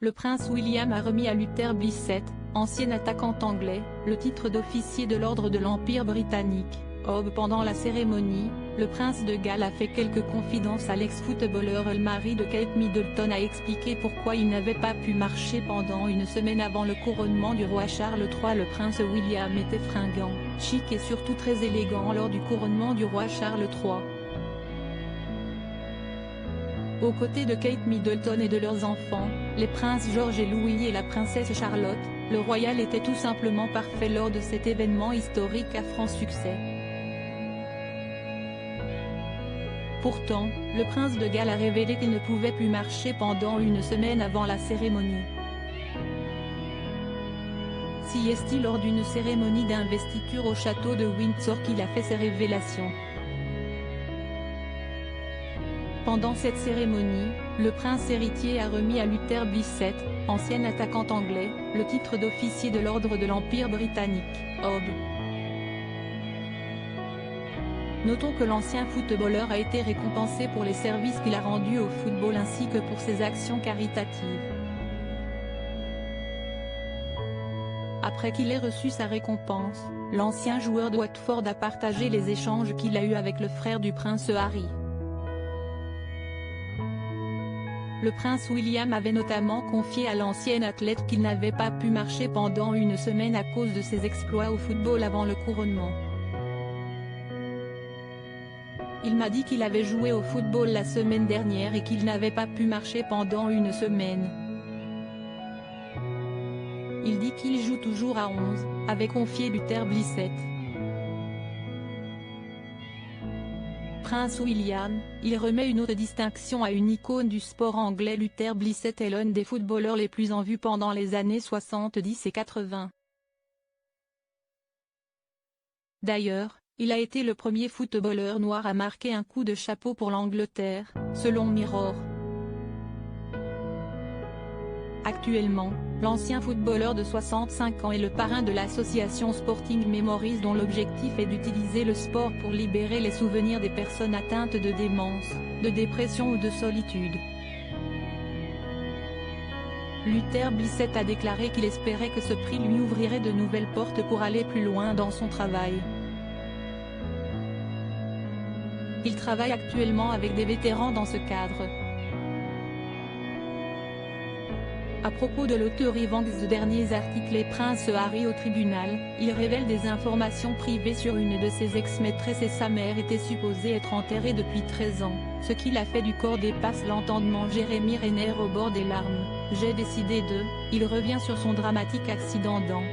le prince William a remis à Luther Blissett, ancien attaquant anglais, le titre d'officier de l'ordre de l'Empire britannique. Pendant la cérémonie, le prince de Galles a fait quelques confidences à l'ex-footballeur. Le mari de Kate Middleton a expliqué pourquoi il n'avait pas pu marcher pendant une semaine avant le couronnement du roi Charles III. Le prince William était fringant, chic et surtout très élégant lors du couronnement du roi Charles III. Aux côtés de Kate Middleton et de leurs enfants, les princes George et Louis et la princesse Charlotte, le royal était tout simplement parfait lors de cet événement historique à franc succès. Pourtant, le prince de Galles a révélé qu'il ne pouvait plus marcher pendant une semaine avant la cérémonie. Si est-il lors d'une cérémonie d'investiture au château de Windsor qu'il a fait ces révélations. Pendant cette cérémonie, le prince héritier a remis à Luther Blissett, ancien attaquant anglais, le titre d'officier de l'ordre de l'Empire britannique. Notons que l'ancien footballeur a été récompensé pour les services qu'il a rendus au football ainsi que pour ses actions caritatives. Après qu'il ait reçu sa récompense, l'ancien joueur de Watford a partagé les échanges qu'il a eus avec le frère du prince Harry. Le prince William avait notamment confié à l'ancien athlète qu'il n'avait pas pu marcher pendant une semaine à cause de ses exploits au football avant le couronnement. Il m'a dit qu'il avait joué au football la semaine dernière et qu'il n'avait pas pu marcher pendant une semaine. Il dit qu'il joue toujours à 11, avait confié Luther Blissett. Prince William, il remet une autre distinction à une icône du sport anglais. Luther Blissett est l'un des footballeurs les plus en vue pendant les années 70 et 80. D'ailleurs, il a été le premier footballeur noir à marquer un coup de chapeau pour l'Angleterre, selon Mirror. Actuellement, l'ancien footballeur de 65 ans est le parrain de l'association Sporting Memories dont l'objectif est d'utiliser le sport pour libérer les souvenirs des personnes atteintes de démence, de dépression ou de solitude. Luther Blissett a déclaré qu'il espérait que ce prix lui ouvrirait de nouvelles portes pour aller plus loin dans son travail. Il travaille actuellement avec des vétérans dans ce cadre. À propos de l'auteur Ivan X de derniers articles et Prince Harry au tribunal, il révèle des informations privées sur une de ses ex-maîtresses et sa mère était supposée être enterrée depuis 13 ans, ce qui l'a fait du corps dépasse l'entendement. Jérémy Renner au bord des larmes, j'ai décidé de, il revient sur son dramatique accident dans